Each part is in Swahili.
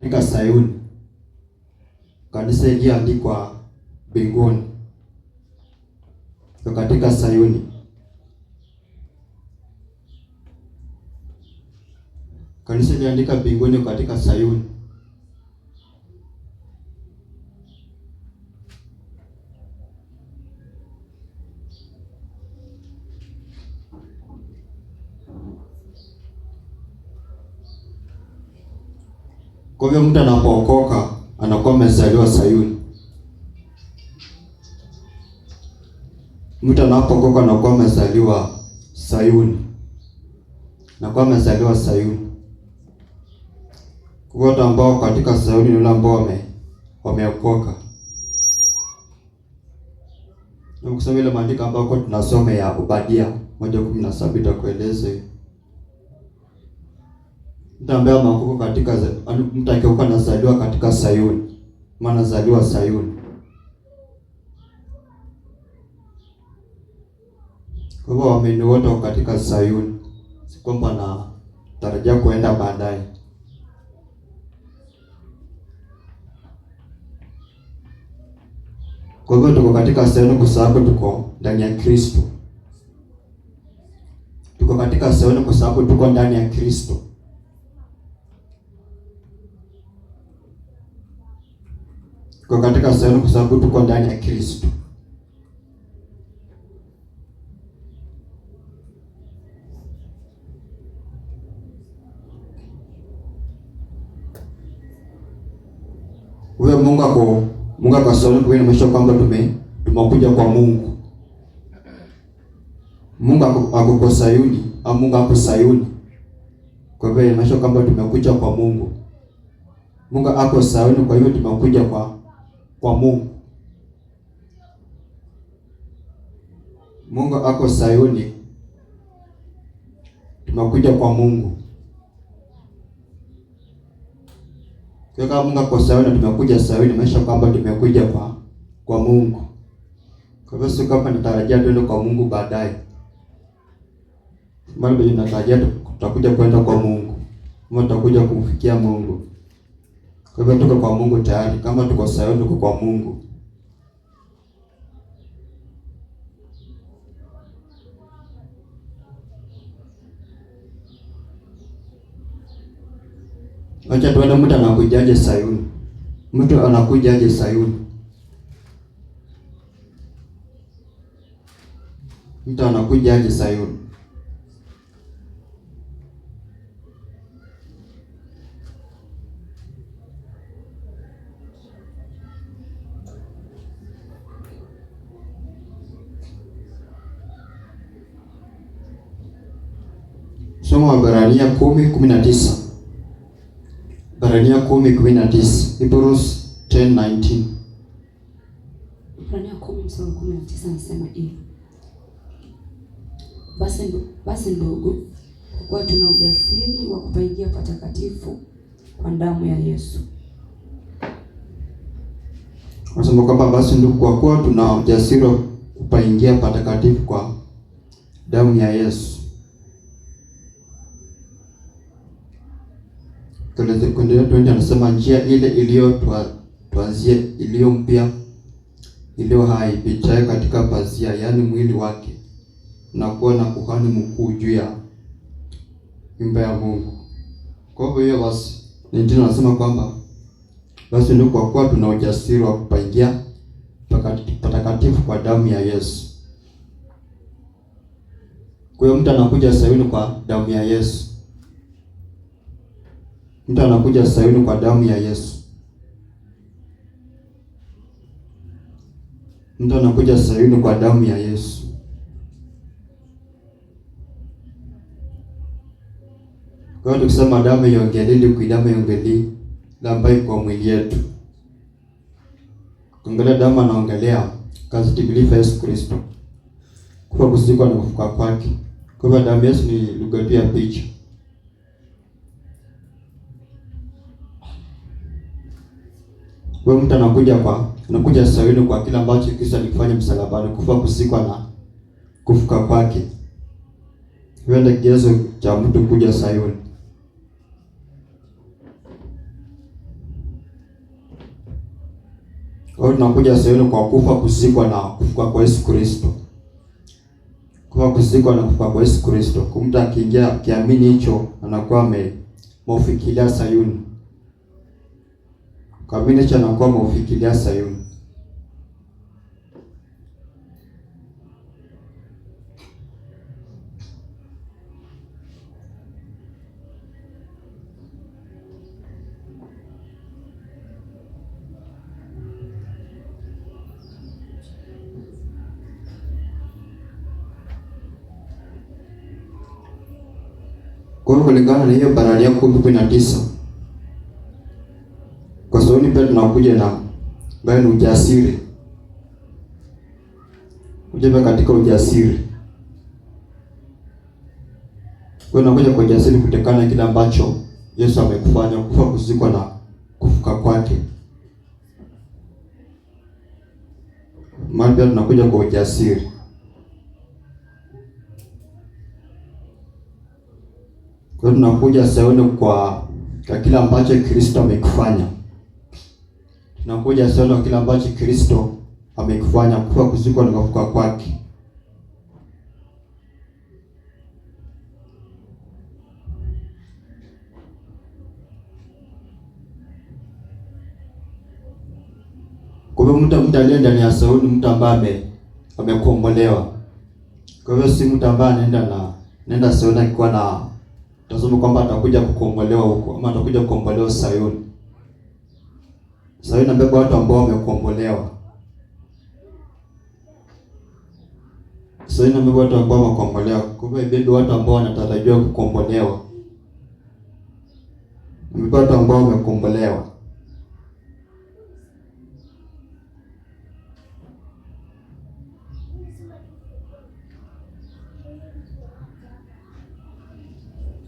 katika Sayuni, kanisa iliyoandikwa mbinguni katika Sayuni. Kanisa iliandika mbinguni katika Sayuni. Kwa hivyo mtu anapookoka anakuwa amezaliwa Sayuni. Mtu anapookoka anakuwa amezaliwa Sayuni. Anakuwa amezaliwa Sayuni. Kwa watu ambao katika Sayuni ni wale ambao wameokoka. Na kusoma ile maandiko ambayo tunasoma ya Obadia 1:17 itakueleza hiyo. Mtu ambaye ameokoka katika mtu akiokoka anazaliwa katika Sayuni. Maana anazaliwa Sayuni. Kwa hivyo waamini wote katika Sayuni. Si kwamba na tarajia kuenda baadaye. Kwa hivyo tuko katika Sayuni kwa sababu tuko ndani ya Kristo. Tuko katika Sayuni kwa sababu tuko ndani ya Kristo. Tuko katika Sayuni kwa sababu tuko ndani ya Kristo. Wewe Mungu akasema kwa inamaanisha kwamba tumekuja kwa Mungu. Mungu ako Sayuni, au Mungu ako Sayuni. Kwa hivyo inamaanisha kwamba tumekuja kwa Mungu. Mungu ako Sayuni, kwa hivyo tumekuja kwa Mungu. Mungu ako Sayuni, tumekuja kwa Mungu. Kwa kama Mungu ako Sayuni tumekuja Sayuni, maisha kwamba tumekuja kwa Mungu. Kwa hivyo sio kama natarajia tuende kwa Mungu baadaye. Bali bado natarajia tutakuja kwenda kwa Mungu. Kama tutakuja kumfikia Mungu. Kwa hivyo tuko kwa Mungu tayari. Kama tuko Sayuni tuko kwa Mungu. Acha tuone mtu anakujaje Sayuni. Mtu anakujaje Sayuni? Mtu anakujaje Sayuni? Soma Waebrania 10:19. Waebrania 10:19. Hebrews 10:19. Waebrania 10:19 anasema hivi. Basi ndugu, kwa kuwa tuna ujasiri wa kupaingia patakatifu kwa damu ya Yesu. Anasema kwamba basi ndugu, kwa kuwa tuna ujasiri wa kupaingia patakatifu kwa damu ya Yesu. Kuendelea tuende anasema njia ile tuanzie iliyo mpya iliyo hai ipitaye katika pazia, yaani mwili wake, na kuwa na kuhani mkuu juu ya nyumba ya Mungu. Kwa hivyo basi ndio anasema kwamba basi ndio kwa kuwa tuna ujasiri wa kupaingia patakatifu kwa damu ya Yesu. Kwa hiyo mtu anakuja Sayuni kwa damu ya Yesu. Mtu anakuja Sayuni kwa damu ya Yesu. Mtu anakuja Sayuni kwa damu ya Yesu. Kwa hiyo tukisema damu iongeleli kwa damu iongeleli ambayo kwa mwili yetu. Kuongelea damu anaongelea kazi timilifu ya Yesu Kristo. Kwa kuzikwa na kufufuka kwake. Kwa hivyo damu ya Yesu ni lugha ya picha. Kwa mtu anakuja Sayuni kwa kila ambacho Kristo alifanya msalabani, kufa, kuzikwa na kufufuka kwake. Hiyo ndio kigezo cha mtu kuja Sayuni. Kwa hiyo tunakuja Sayuni kwa kufa, kuzikwa na kufufuka kwa Yesu Kristo. Kufa, kuzikwa na kufufuka kwa Yesu Kristo. Kwa mtu akiingia akiamini hicho, anakuwa ameufikilia Sayuni. Kwa mimi hicho anakuwa ameufikilia Sayuni. Kwa hiyo kulingana na hiyo Baralia 10:19, kwa Sayuni pia tunakuja na ambayo ni ujasiri. Ujebe katika ujasiri. Kwa hiyo tunakuja kwa ujasiri kutokana na kile ambacho Yesu amekufanya, kufa, kuzikwa na kufuka kwake. Maana pia tunakuja kwa ujasiri. Kwa hiyo tunakuja Sayuni kwa kile ambacho Kristo amekufanya. Tunakuja Sayuni kwa kile ambacho Kristo amekufanya, kufa, kuzikwa na kufuka kwake. Kwa hiyo mtu aliye ndani ya Sayuni, mtu ambaye amekombolewa. Kwa hiyo si mtu ambaye anaenda Sayuni akiwa na tasema kwamba atakuja kukombolewa huko, ama atakuja kukombolewa Sayuni. Sayuni inabeba watu ambao wamekombolewa. Sayuni inabeba watu ambao wamekombolewa. Kwa hivyo ibebe watu ambao wanatarajiwa kukombolewa. Ibebe watu ambao wamekombolewa.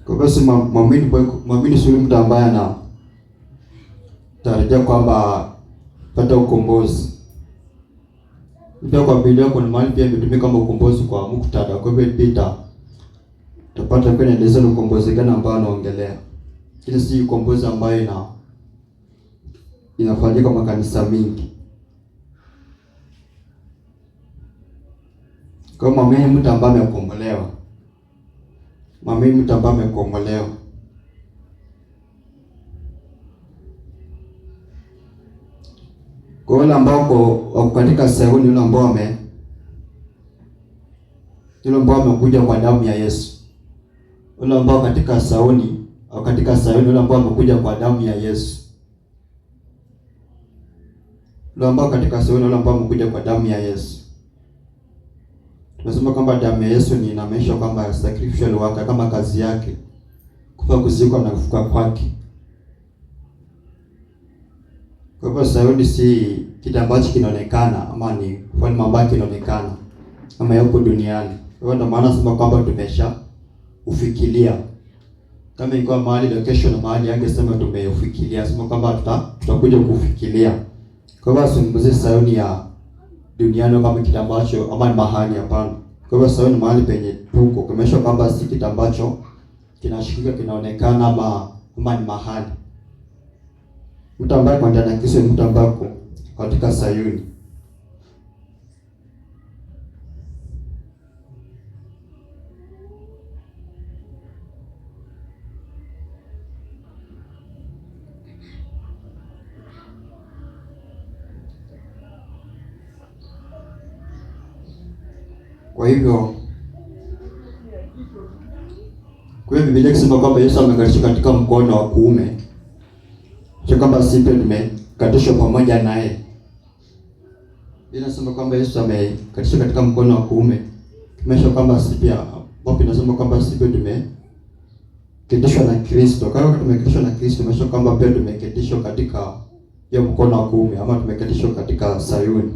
Kwa basi mwamini si mtu ambaye anatarajia kwamba pata ukombozi. Pia kwa Biblia kuna mahali pia imetumika kama ukombozi kwa muktadha. Kwa hivyo Peter tutapata kwenye eleza ni ukombozi gani ambao anaongelea. Ile si ukombozi ambayo inafanyika kwa makanisa mingi. Kwa mwamini mtu ambaye amekombolewa. Mwamini mtu ambaye amekombolewa. Kwa wale ambao wako katika Sayuni, wale ambao wamekuja kwa damu ya Yesu. Wale ambao katika Sayuni, au katika Sayuni, wale ambao wamekuja kwa damu ya Yesu. Wale ambao katika Sayuni, wale ambao wamekuja kwa damu ya Yesu. Tunasema kwamba damu ya Yesu ni inamaanisha kwamba sacrificial work, kama kazi yake, kufa, kuzikwa na kufuka kwake. Kwa hivyo Sayuni si kitu ambacho kinaonekana, ama ni ufalme ambao kinaonekana kama yuko duniani. Kwa hivyo ndio maana nasema kwamba tumesha ufikilia. Kama ilikuwa mahali location, mahali yake sema tumeufikilia, sema kwamba tutakuja kufikilia. Kwa hivyo asimbuze Sayuni ya duniani kama kitu ambacho ama ni mahali, hapana. Kwa hivyo Sayuni mahali penye tuko kumesha kwamba si kitu ambacho kinashikika, kinaonekana ama ni mahali. Mtu ambaye kwa ndani yake mtu ambaye katika Sayuni. Kwa hivyo Biblia inasema kwamba Yesu amekatishwa katika mkono wa kuume. Sio kwamba sisi tumekatishwa pamoja naye. Biblia inasema kwamba Yesu amekatishwa katika mkono wa kuume. Tumesha kwamba sisi pia, wapi inasema kwamba sisi tumekatishwa na Kristo. Kwa hiyo tumekatishwa na Kristo, tumesha kwamba pia tumekatishwa katika hiyo mkono wa kuume, ama tumekatishwa katika Sayuni.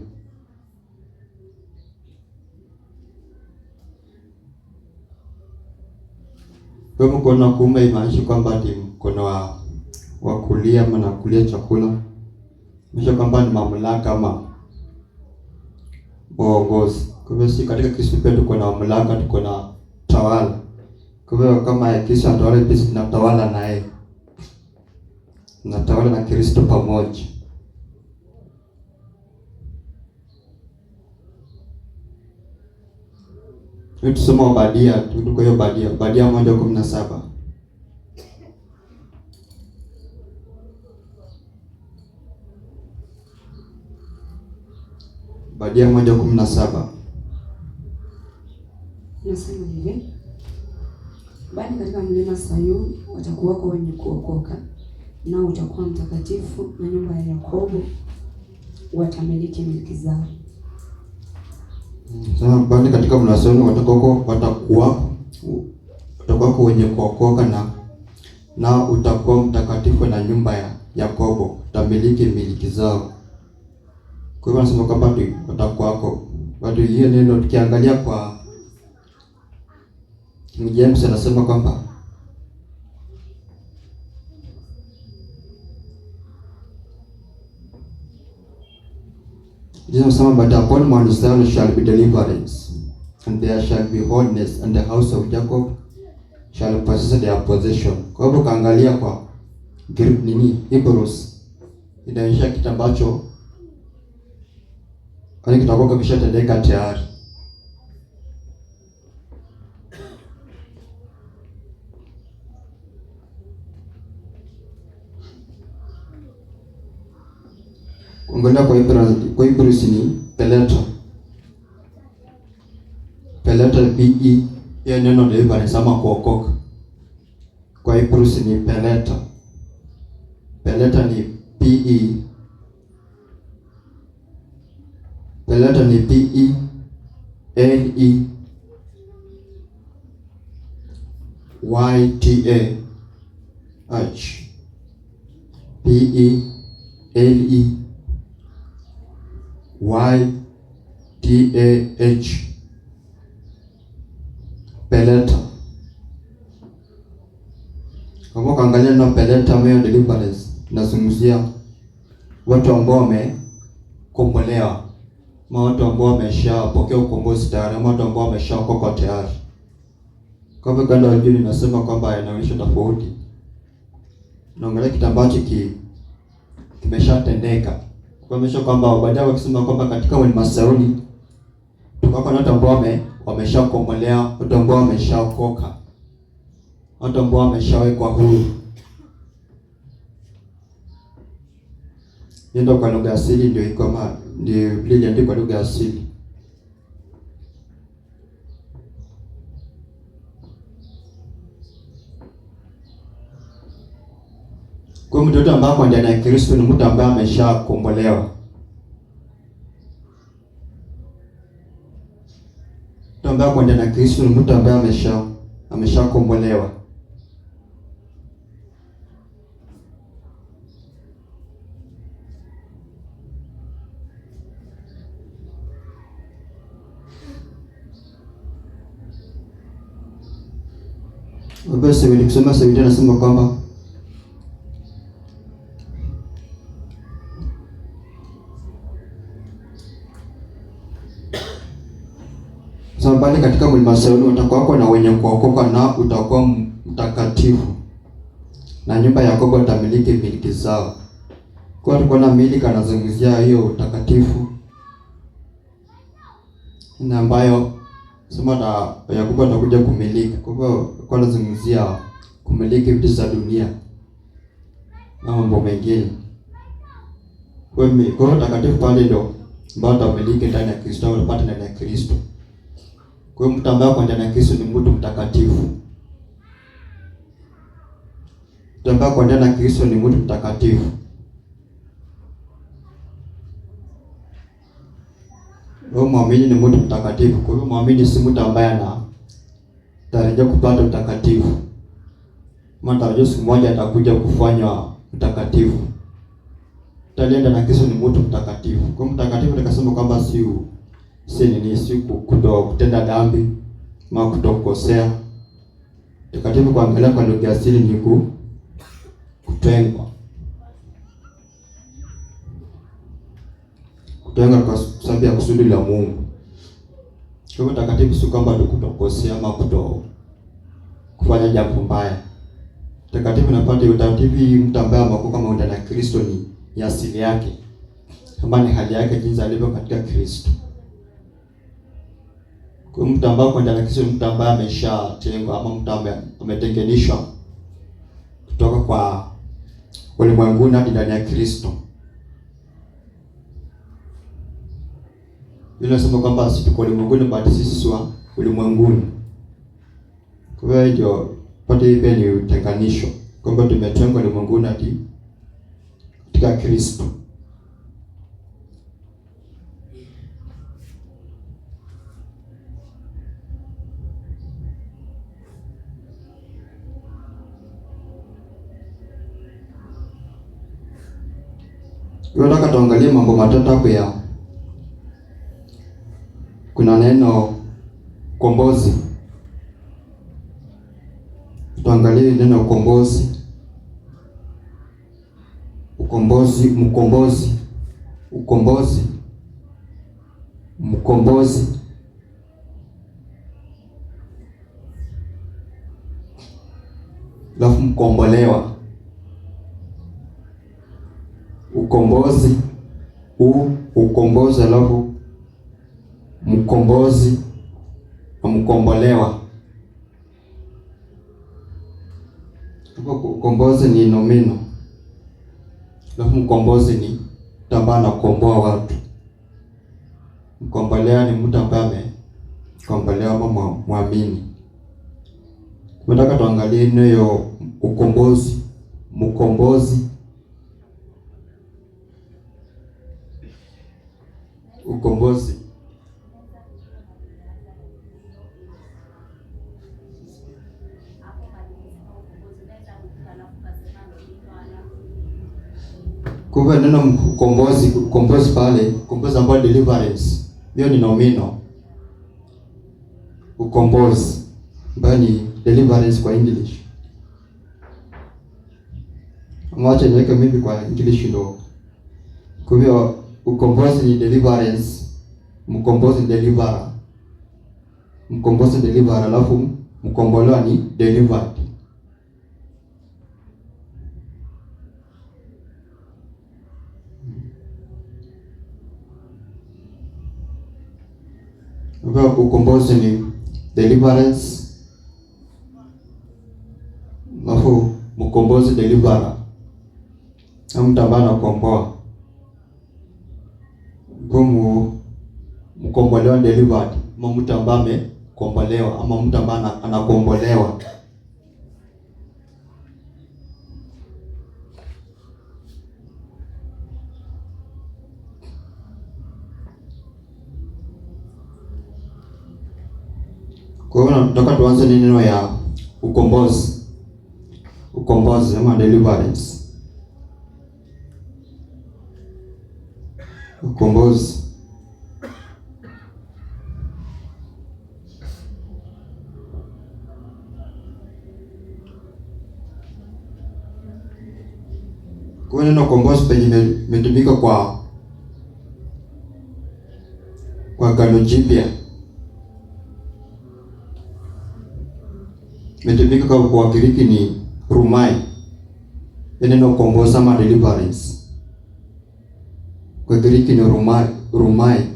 Kwa mkono wa kuume imaanisha kwamba ni mkono wa kulia, ama na kulia chakula. Imaanisha kwamba ni mamlaka ama uongozi. Kwa hivyo si katika Kristo pia tuko na mamlaka, tuko na tawala. Kwa hivyo kama Kristo anatawala, pia tunatawala naye. Tunatawala na Kristo pamoja. Tusoma Obadia, tuko hiyo Obadia 1:17. Obadia 1:17. Nasema hivi: bali katika mlima Sayuni watakuwako wenye kuokoka, nao utakuwa mtakatifu, na nyumba ya Yakobo watamiliki milki zao. Sasa bali katika mlima Sayuni watakuwako wenye kuokoka, na utakuwa mtakatifu, na nyumba ya Yakobo utamiliki milki zao. Kwa hivyo nasema kwamba watakuwako watu. Hiyo neno tukiangalia kwa King James anasema kwamba Jesus said, but upon Mount Zion shall be deliverance, and there shall be holiness, and the house of Jacob shall possess their possession. Kwa hivyo kaangalia kwa Hebrews inaonyesha kitu ambacho kitakuwa kishatendeka tayari. Kuangalia kwa Hebrews ni Peleta PE, hiyo neno ndio anasema kuokoka. Kwa Hebrews ni Peleta ni PE, Peleta ni PE LE YTAH PE LE YTAH Peleta. Kama kaangalia na Peleta mwe deliverance, nazungumzia watu ambao wamekombolewa, watu ambao wameshapokea ukombozi tayari, watu ambao wameshaokoka tayari. Kwa hivyo kanda wajui ninasema kwamba inaonyesha tofauti. Naongelea kitu ambacho kimeshatendeka. Kuonyesha kwamba Obadia wakisema kwamba katika mlima Sayuni tukako na watu ambao wameshakombolewa, watu ambao wameshaokoka, watu ambao wameshawekwa huru. Ndio kwa lugha asili ndio iko ndio Biblia ndio kwa lugha asili. Kwa mtu ambaye kwa ndani ya Kristo ni mtu ambaye ameshakombolewa. Mtu ambaye kwa ndani ya Kristo ni mtu ambaye ameshakombolewa. Basi nilisema sasa nasema kwamba bali katika mlima Sayuni utakuwako na wenye kuokoka, na utakuwa mtakatifu, na nyumba ya Yakobo itamiliki milki zao. Kwa hiyo tuko na milki, anazungumzia hiyo utakatifu, na ambayo sema na Yakobo atakuja kumiliki. Kwa hivyo kwa anazungumzia kumiliki vitu za dunia na mambo mengine. Kwa hiyo utakatifu pale ndio ambao utamiliki ndani ya Kristo, unapata ndani ya Kristo. Kwa hiyo mtu ambaye kwa ndani ya Kristo ni mtu mtakatifu. Mtu ambaye kwa ndani ya Kristo ni mtu mtakatifu. Wewe muamini ni mtu mtakatifu. Kwa hiyo muamini si mtu ambaye anatarajia kupata utakatifu. Maana tarajia siku moja atakuja kufanywa mtakatifu. Talienda na Kristo ni mtu mtakatifu. Kwa hiyo mtakatifu nikasema kwamba si kutenda dhambi ama kutokosea. Mtakatifu kuangalia kwa lugha asili ni kutengwa kwa sababu ya kusudi la Mungu. Kwa hiyo mtakatifu si kwamba kutokosea ama kufanya jambo mbaya. Mtakatifu napata utakatifu mtu ambaye amekuwa kama ndani ya Kristo ni asili yake, kama ni hali yake jinsi alivyo katika Kristo. Kwa mtu ambaye kwenda na Kristo, mtu ambaye ameshatengwa ama mtu ambaye ametenganishwa kutoka kwa ulimwenguni hadi ndani ya Kristo. Biblia inasema kwamba sisi tuko ulimwenguni bali sisi sio ulimwenguni. Kwa hiyo ndio pate hivi ni utenganisho kwamba tumetengwa ulimwenguni hadi katika Kristo. Nataka tuangalie mambo matatu hapo ya. Kuna neno ukombozi. Tuangalie neno ukombozi. Ukombozi, mkombozi. Ukombozi. Mkombozi. Alafu mkombolewa. Ukombozi, ukombozi, alafu mkombozi na mkombolewa. Ukombozi ni nomino, alafu mkombozi ni mtu ambaye anakomboa watu. Mkombolewa ni mtu ambaye amekombolewa ama muamini. Tunataka tuangalie neno ukombozi, mkombozi, ukombozi. Kwa neno ukombozi, ukombozi pale, ukombozi ambao deliverance, hiyo ni nomino. Ukombozi ambayo ni deliverance kwa English. Mwacha niweke mimi kwa English ndio. Kwa hiyo ukombozi ni deliverance, mkombozi ni deliverer. Mkombozi deliverer, alafu mkombolewa ni delivered. Kwa ukombozi ni deliverance, alafu mkombozi deliverer. Mtu ambaye anakomboa. Mkombolewa delivered, ama mtu ambaye amekombolewa ama mtu ambaye anakombolewa. Kwa hiyo nataka tuanze neno ya ukombozi. Ukombozi ama deliverance. Ukombozi. Kwa neno ukombozi penye imetumika kwa Agano Jipya. Imetumika kwa Kigiriki ni rumai. Neno ukombozi ama deliverance kwa Kigiriki ni rumai.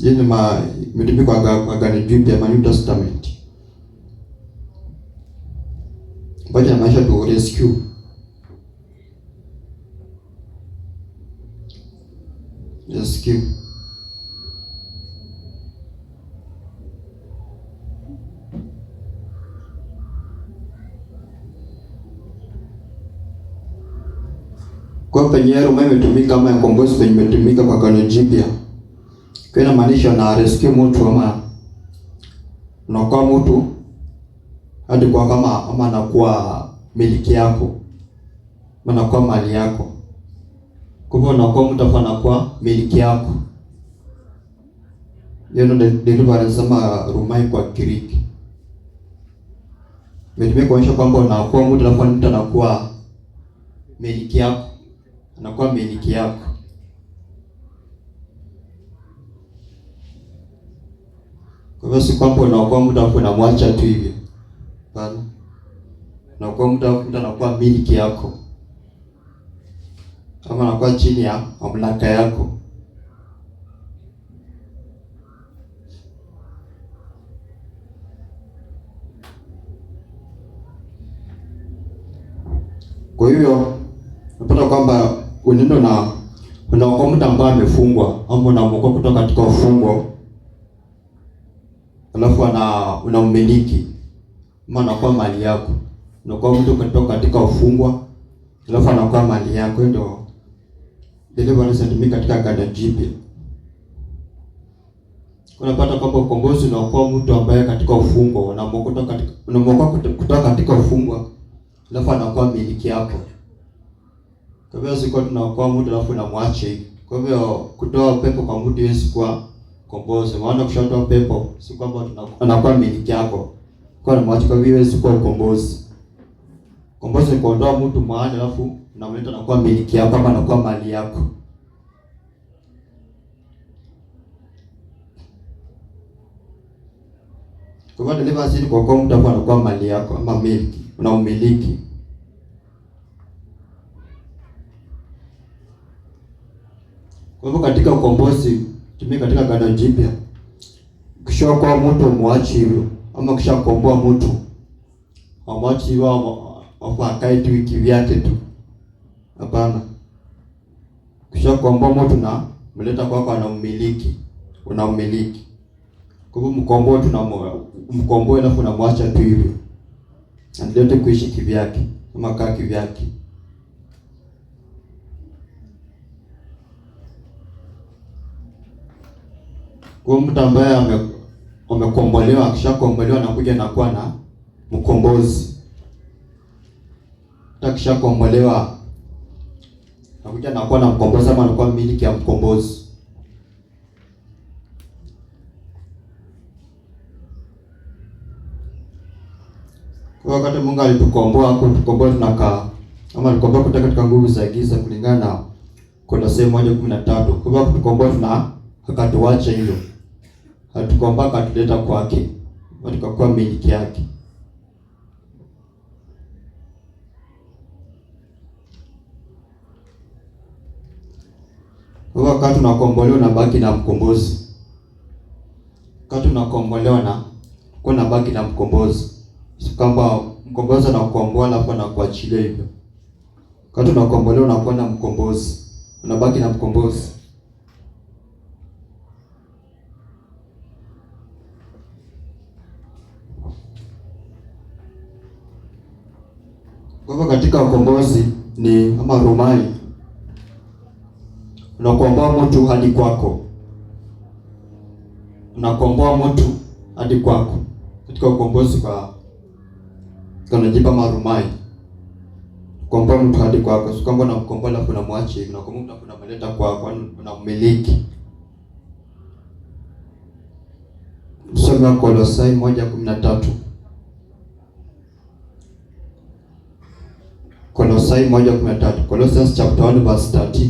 Jina imetumika kwa Agano Jipya ama New Testament. Baada ya maisha tu rescue. Rescue. Kwa penye Roma imetumika ama ukombozi penye imetumika kwa Agano Jipya, kwa inamaanisha na rescue mtu ama unaokoa mtu hadi kwa kama ama anakuwa miliki yako, anakuwa mali yako. Kwa hivyo unaokoa mtu anakuwa miliki yako. Hiyo ndio deliverance ama rumai kwa Kiriki. Imetumika kuonyesha kwamba unaokoa mtu alafu mtu anakuwa miliki yako, anakuwa miliki yako. Kwa hivyo si kwamba unaokoa mtu alafu unamwacha tu hivyo. Bali unaokoa mtu alafu mtu anakuwa miliki yako, kama anakuwa chini ya mamlaka yako. Kwa hiyo unapata kwamba unaenda na unaokoa mtu ambaye amefungwa, ama unaokoa kutoka katika ufungo, alafu unammiliki, ama anakuwa mali yako. Unaokoa mtu kutoka katika ufungwa, alafu anakuwa mali yako. Ndio deliverance inatumika katika Agano Jipya. Unapata kwamba ukombozi unaokoa mtu ambaye katika ufungwa, unamokoa kutoka katika ufungwa, alafu anakuwa miliki yako. Kwa hivyo siko tunaokoa mtu alafu unamwacha hivi. Kwa hivyo kutoa pepo kwa mtu Yesu kwa ukombozi. Maana kushatoa pepo si kwamba anakuwa miliki yako. Kwa unamwacha, kwa hivyo Yesu kwa ukombozi. Ukombozi ni kuondoa mtu mahali alafu unamleta anakuwa miliki yako ama anakuwa mali yako. Kwa hivyo deliverance ni kuokoa mtu alafu anakuwa mali yako ama miliki, unaumiliki. Kwa hivyo katika ukombozi tumika katika Agano Jipya, ukishaokoa mtu umwachi hivyo, ama ukishakomboa mtu umwachi hivyo akae tu wiki vyake tu. Hapana. Ukishakomboa mtu na mleta kwako anaumiliki, unaumiliki. Kwa hivyo mkomboe alafu unamwacha tu hivyo, anilete kuishi kivyake ama kaa kivyake. Kwa mtu ambaye amekombolewa, akishakombolewa anakuja na kuwa na mkombozi. Akishakombolewa anakuja na kuwa na mkombozi ama anakuwa miliki ya mkombozi. Kwa wakati Mungu alitukomboa, kutukomboa tunakaa ama alikomboa kutoka katika nguvu za giza kulingana na Kolosai 1:13. Kwa hivyo kutukomboa akatuacha hilo. Hatukomboa akatuleta kwake, tukakuwa miliki yake. Kwa wakati unakombolewa unabaki na mkombozi. Wakati unakombolewa na kuna baki na mkombozi. Si kwamba mkombozi anakukomboa alafu anakuachilia hivyo. Wakati unakombolewa unakuwa na mkombozi, unabaki na mkombozi. Kwa hivyo katika ukombozi ni kama rumai, unakomboa mtu hadi kwako, unakomboa mtu hadi kwako. Katika ukombozi kwa tunajipa marumai, kukomboa mtu hadi kwako. Sio kwamba unamkomboa alafu unamwacha, unakomboa mtu alafu unamleta kwako, unamiliki. Soma Kolosai 1:13. Kolosai 1:13. Colossians chapter 1 verse 13.